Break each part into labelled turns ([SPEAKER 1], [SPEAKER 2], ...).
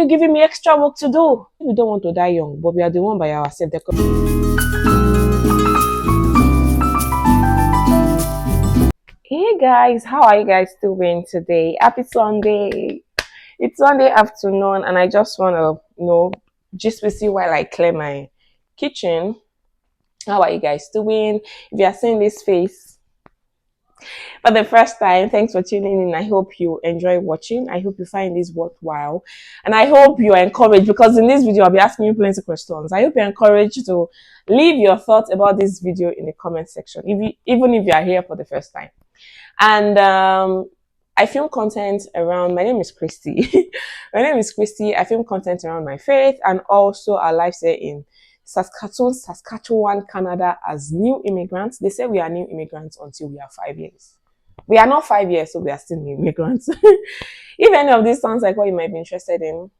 [SPEAKER 1] You're giving me extra work to do. We don't want to die young, but we are the one by ourselves. Hey guys, how are you guys doing today? Happy Sunday. It's Sunday afternoon and I just want to, just to see while I clear my kitchen. How are you guys doing? If you are seeing this face for the first time, thanks for tuning in. I hope you enjoy watching. I hope you find this worthwhile. And I hope you are encouraged, because in this video, I'll be asking you plenty of questions. I hope you're encouraged to leave your thoughts about this video in the comment section, even if you are here for the first time. And I film content around, my name is Christy. My name is Christy. I film content around my faith and also our lifestyle in Saskatchewan, Canada as new immigrants. They say we are new immigrants until we are 5 years. We are not 5 years, so we are still new immigrants. If any of these sounds like what you might be interested in,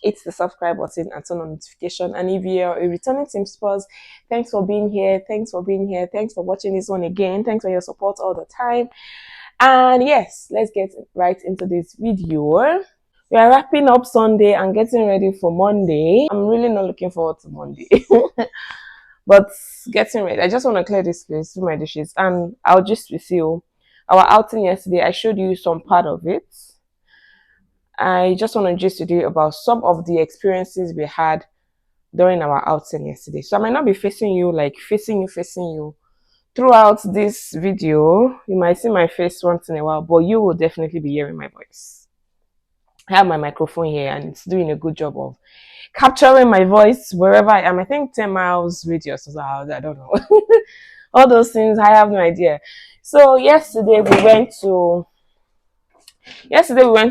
[SPEAKER 1] hit the subscribe button and turn on notification. And if you're a returning Team Spurs, thanks for being here. Thanks for being here. Thanks for watching this one again. Thanks for your support all the time. And yes, let's get right into this video. We are wrapping up Sunday and getting ready for Monday. I'm really not looking forward to Monday. But getting ready. I just want to clear this place, do my dishes. And I'll just with you. Our outing yesterday, I showed you some part of it. I just want to gist with you about some of the experiences we had during our outing yesterday. So I might not be facing you throughout this video. You might see my face once in a while, but you will definitely be hearing my voice. I have my microphone here and it's doing a good job of capturing my voice wherever I am. I think 10 miles radius or I don't know. All those things, I have no idea. So yesterday we went to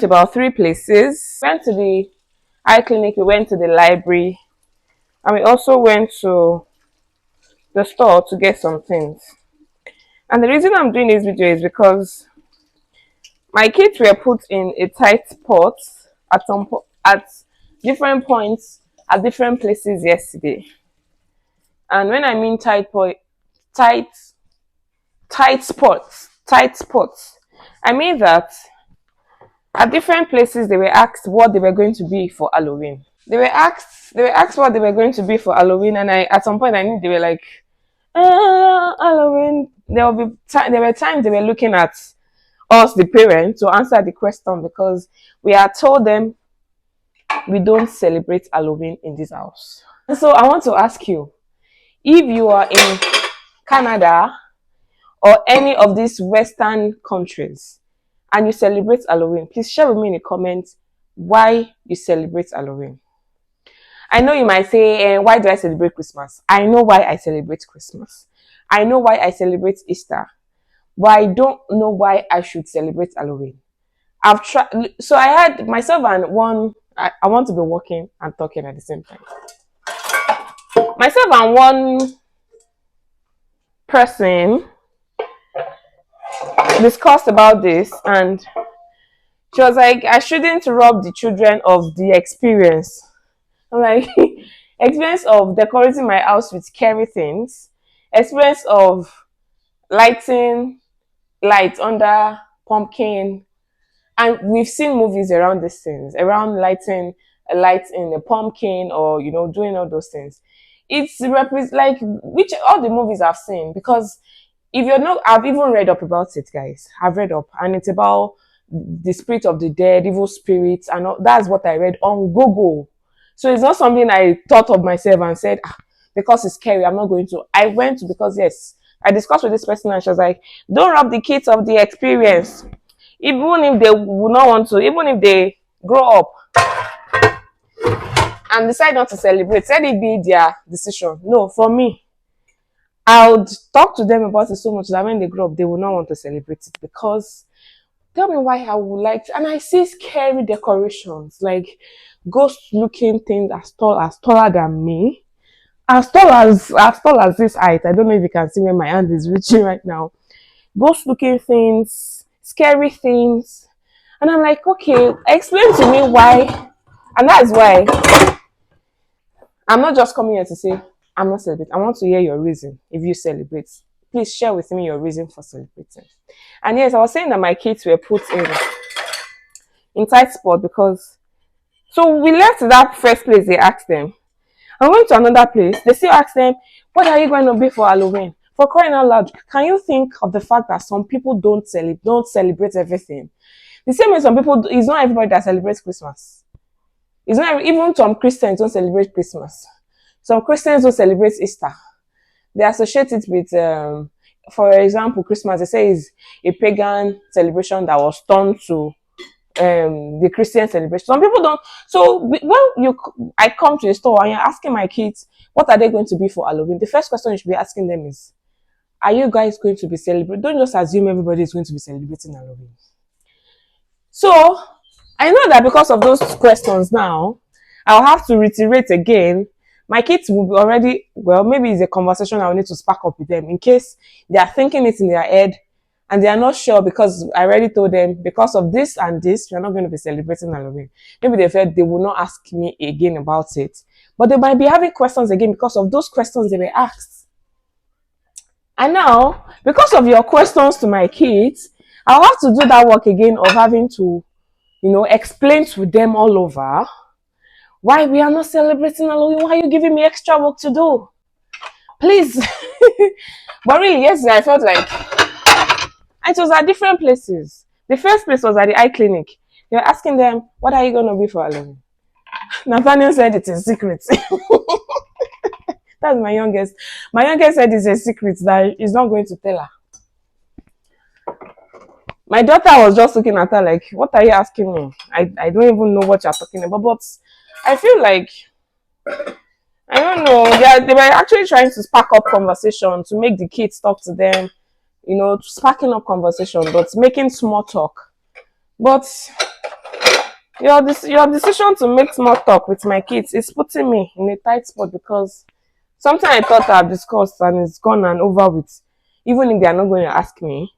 [SPEAKER 1] about 3 places. We went to the eye clinic, we went to the library, and we also went to the store to get some things. And the reason I'm doing this video is because my kids were put in a tight spot at different points at different places yesterday. And when I mean tight spots, I mean that at different places they were asked what they were going to be for Halloween. They were asked what they were going to be for Halloween, and at some point I knew they were like, Halloween. There were times they were looking at us, the parents, to answer the question, because we had told them we don't celebrate Halloween in this house. And so I want to ask you, if you are in Canada or any of these Western countries and you celebrate Halloween, please share with me in the comments why you celebrate Halloween. I know you might say, why do I celebrate Christmas? I know why I celebrate Christmas. I know why I celebrate Easter. But I don't know why I should celebrate Halloween. I've tried. So I had myself and one, I want to be walking and talking at the same time. Myself and one person discussed about this, and she was like, I shouldn't rob the children of the experience. I'm like, experience of decorating my house with scary things, experience of lighting lights under pumpkin, and we've seen movies around these things, around lighting a light in a pumpkin, or doing all those things. It's like which all the movies I've seen, because if you're not, I've even read up about it, guys. I've read up, and it's about the spirit of the dead, evil spirits, and all, that's what I read on Google. So it's not something I thought of myself and said, because it's scary, I'm not going to. I went to, because yes, I discussed with this person and she was like, don't rob the kids of the experience. Even if they would not want to, even if they grow up and decide not to celebrate, let it be their decision. No, for me, I would talk to them about it so much that when they grow up, they will not want to celebrate it. Because tell me why I would like to. And I see scary decorations, like ghost-looking things taller than me. As tall as this height. I don't know if you can see where my hand is reaching right now. Ghost-looking things, scary things. And I'm like, okay, explain to me why. And that's why I'm not just coming here to say, I'm not celebrating. I want to hear your reason if you celebrate. Please share with me your reason for celebrating. And yes, I was saying that my kids were put in tight spot because So we left that first place they asked them. I went to another place. They still ask them, what are you going to be for Halloween? For crying out loud, can you think of the fact that some people don't celebrate everything? The same way some people, it's not everybody that celebrates Christmas. It's not even some Christians don't celebrate Christmas. Some Christians don't celebrate Easter. They associate it with, for example, Christmas. They say is a pagan celebration that was turned to the Christian celebration. Some people don't. So I come to the store and you're asking my kids, what are they going to be for Halloween? The first question you should be asking them is, are you guys going to be celebrating? Don't just assume everybody is going to be celebrating Halloween. So I know that because of those questions now, I'll have to reiterate again. My kids will be already, well, maybe it's a conversation I'll need to spark up with them in case they are thinking it in their head and they are not sure because I already told them because of this and this, you're not going to be celebrating Halloween. Maybe they felt they will not ask me again about it. But they might be having questions again because of those questions they were asked. And now, because of your questions to my kids, I'll have to do that work again of having to, explain to them all over why we are not celebrating Halloween. Why are you giving me extra work to do? Please. But really, yesterday I felt like it was at different places. The first place was at the eye clinic. They were asking them, what are you going to be for Halloween? Nathaniel said it's a secret. That's my youngest. My youngest said it's a secret that he's not going to tell her. My daughter was just looking at her like, what are you asking me? I don't even know what you're talking about. But I feel like, I don't know, they were actually trying to spark up conversation to make the kids talk to them, sparking up conversation, but making small talk. But your decision to make small talk with my kids is putting me in a tight spot because something I thought I've discussed and it's gone and over with, even if they are not going to ask me.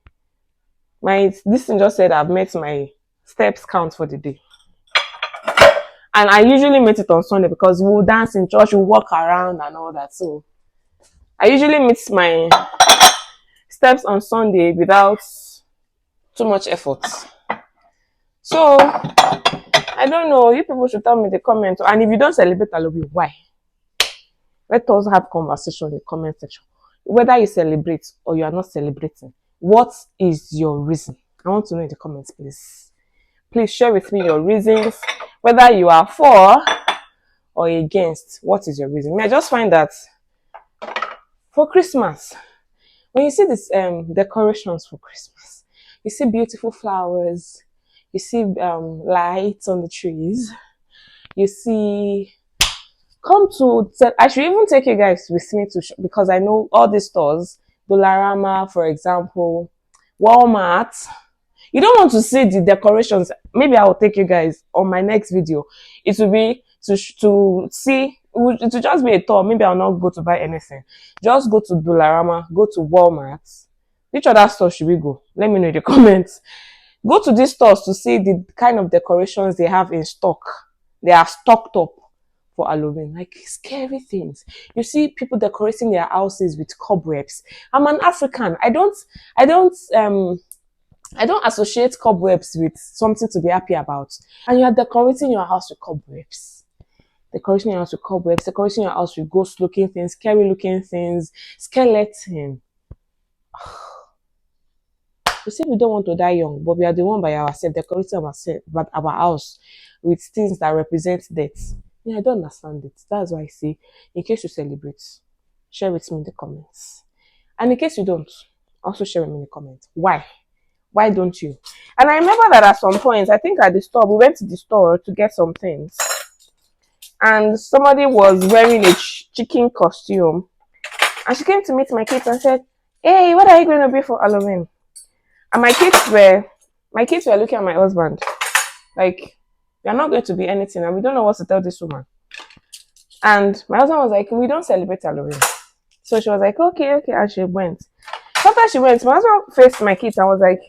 [SPEAKER 1] This thing just said I've met my steps count for the day. And I usually meet it on Sunday because we'll dance in church, we'll walk around and all that. So I usually meet my steps on Sunday without too much effort. So I don't know. You people should tell me in the comments. And if you don't celebrate Halloween, why? Let us have conversation in the comment section. Whether you celebrate or you are not celebrating, what is your reason? I want to know in the comments, please. Please share with me your reasons. Whether you are for or against, what is your reason? I just find that for Christmas, when you see these decorations for Christmas, you see beautiful flowers, you see lights on the trees, you see. I should even take you guys with me because I know all these stores, Dollarama, for example, Walmart. You don't want to see the decorations. Maybe I will take you guys on my next video. It will be to see. It will just be a tour. Maybe I'll not go to buy anything. Just go to Dollarama, go to Walmart. Which other store should we go? Let me know in the comments. Go to these stores to see the kind of decorations they have in stock. They are stocked up for Halloween, like scary things. You see people decorating their houses with cobwebs. I'm an African. I don't associate cobwebs with something to be happy about. And you are decorating your house with cobwebs. Decorating your house with cobwebs, decorating your house with ghost-looking things, scary-looking things, skeleton. You see, we don't want to die young, but we are the one by ourselves, decorating ourselves, but our house with things that represent death. Yeah, I don't understand it. That's why I say, in case you celebrate, share with me in the comments. And in case you don't, also share with me in the comments. Why? Why don't you? And I remember that at some point, I think at the store, we went to the store to get some things. And somebody was wearing a chicken costume. And she came to meet my kids and said, hey, what are you going to be for Halloween? And my kids were looking at my husband like, you're not going to be anything and we don't know what to tell this woman. And my husband was like, we don't celebrate Halloween. So she was like, okay, and she went. After she went, my husband faced my kids and was like,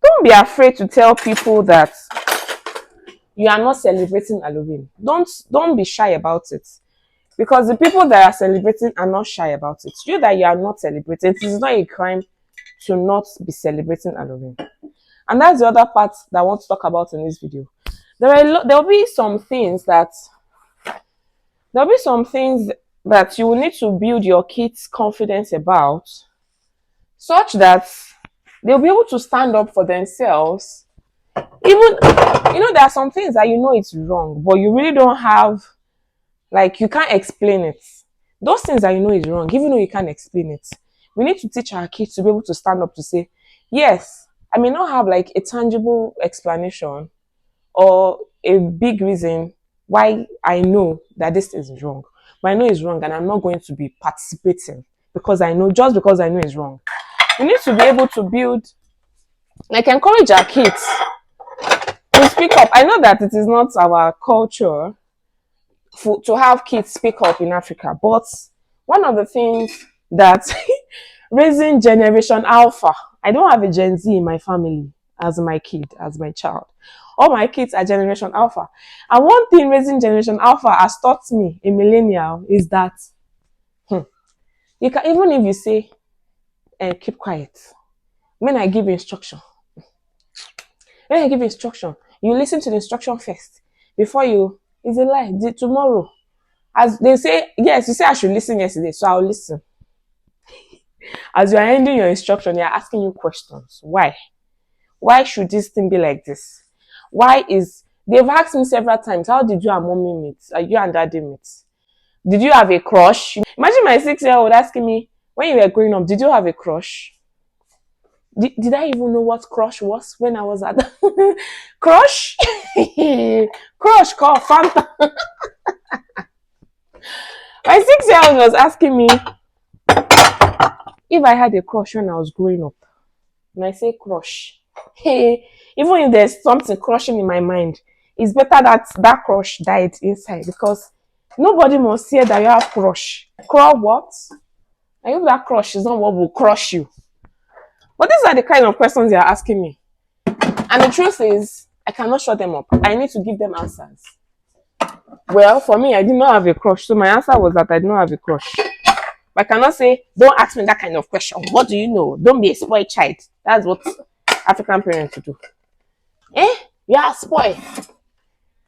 [SPEAKER 1] don't be afraid to tell people that you are not celebrating Halloween. Don't be shy about it. Because the people that are celebrating are not shy about it. You that you are not celebrating, it is not a crime to not be celebrating Halloween. And that's the other part that I want to talk about in this video. there'll be some things that there'll be some things that you will need to build your kids' confidence about, such that they'll be able to stand up for themselves. Even, there are some things that it's wrong, but you really don't have, like, you can't explain it. Those things that is wrong, even though you can't explain it, we need to teach our kids to be able to stand up to say, yes, I may not have like a tangible explanation or a big reason why I know that this is wrong, but I know it's wrong and I'm not going to be participating just because I know it's wrong. We need to be able to build, like, encourage our kids to speak up. I know that it is not our culture to have kids speak up in Africa, but one of the things that raising generation alpha, I don't have a Gen Z in my family as my kid, as my child. All my kids are generation alpha. And one thing raising generation alpha has taught me, a millennial, is that you can, even if you say, keep quiet, when I give instruction, you listen to the instruction first before you, it's a lie. Tomorrow, as they say, yes, you say I should listen yesterday, so I'll listen. As you are ending your instruction, they are asking you questions. Why? Why should this thing be like this? They've asked me several times, how did you and mommy meet? Are you and daddy meet? Did you have a crush? Imagine my 6-year-old asking me, when you were growing up, did you have a crush? Did I even know what crush was when I was at crush? Crush called Fanta. My 6-year-old was asking me if I had a crush when I was growing up. And I say crush. Hey, even if there's something crushing in my mind, it's better that that crush died inside, because nobody must hear that you have crush. Crush what? I hope that crush is not what will crush you. But these are the kind of questions they are asking me. And the truth is, I cannot shut them up. I need to give them answers. Well, for me, I did not have a crush. So my answer was that I did not have a crush. But I cannot say, don't ask me that kind of question. What do you know? Don't be a spoiled child. That's what African parents do. You are spoiled.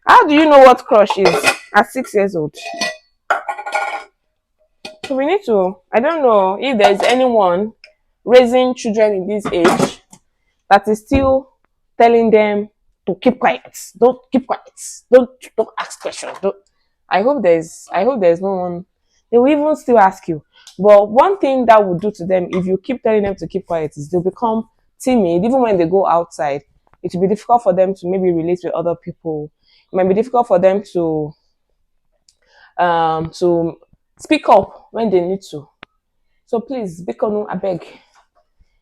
[SPEAKER 1] How do you know what crush is at 6 years old? So we need to, I don't know if there's anyone raising children in this age that is still telling them to keep quiet. Don't keep quiet. Don't ask questions. I hope there's no one. They will even still ask you. But one thing that would do to them if you keep telling them to keep quiet is they'll become timid. Even when they go outside, it will be difficult for them to maybe relate with other people. It might be difficult for them to speak up when they need to. So please, Bikonu, I beg.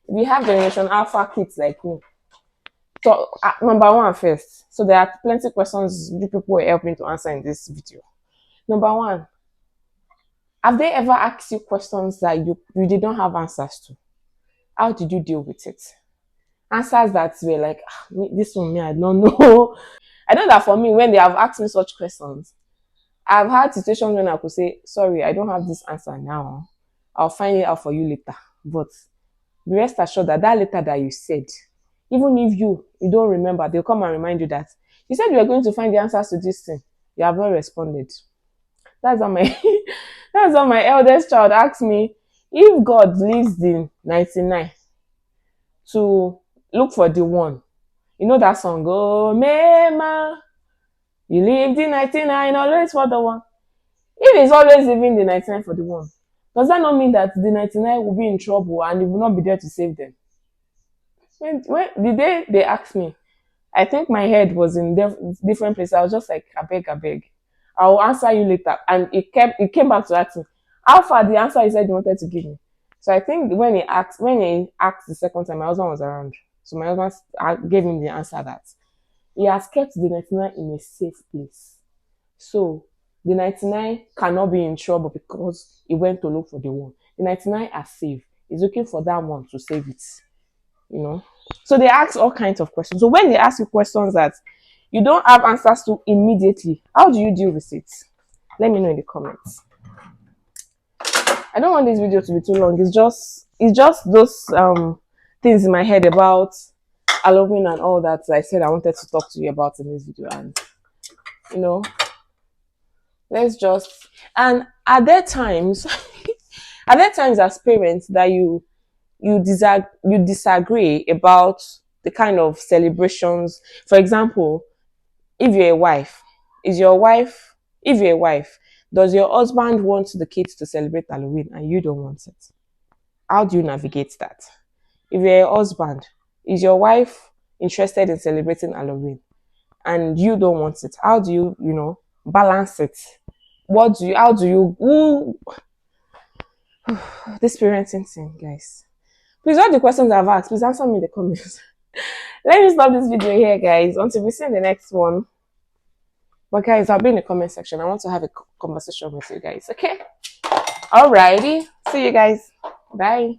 [SPEAKER 1] If you have Generation Alpha kids like me, so number one first. So there are plenty of questions you people will help me to answer in this video. Number one, have they ever asked you questions that you did not have answers to? How did you deal with it? Answers that were like, this one, I don't know. I know that for me, when they have asked me such questions, I've had situations when I could say, sorry, I don't have this answer now. I'll find it out for you later. But be rest assured that letter that you said, even if you don't remember, they'll come and remind you that you said you were going to find the answers to this thing. You have not responded. That's how my eldest child asked me, if God leaves the 99 to look for the one. You know that song, oh, Mema, you leave the 99 always for the one. If he's always leaving the 99 for the one, does that not mean that the 99 will be in trouble and he will not be there to save them? When the day they asked me, I think my head was in different places. I was just like, I beg. I will answer you later. And it came back to ask me, how far the answer he said he wanted to give me. So I think when he asked the second time, my husband was around. So my husband gave him the answer that he has kept the 99 in a safe place. So the 99 cannot be in trouble because he went to look for the one. The 99 are safe. He's looking for that one to save it. So they ask all kinds of questions. So when they ask you questions that you don't have answers to immediately, how do you deal with it? Let me know in the comments. I don't want this video to be too long. It's just those things in my head about Halloween and all that I said I wanted to talk to you about in this video. And you know, let's just, and are there times are there times as parents that you disagree about the kind of celebrations? For example, if you're a wife, is your wife if you're a wife, does your husband want the kids to celebrate Halloween and you don't want it? How do you navigate that? If you're a husband, is your wife interested in celebrating Halloween and you don't want it? How do you, balance it? How do you, this parenting thing, guys? Please, all the questions I've asked, please answer me in the comments. Let me stop this video here, guys, until we see in the next one. But guys, I'll be in the comment section. I want to have a conversation with you guys, okay? Alrighty. See you guys. Bye.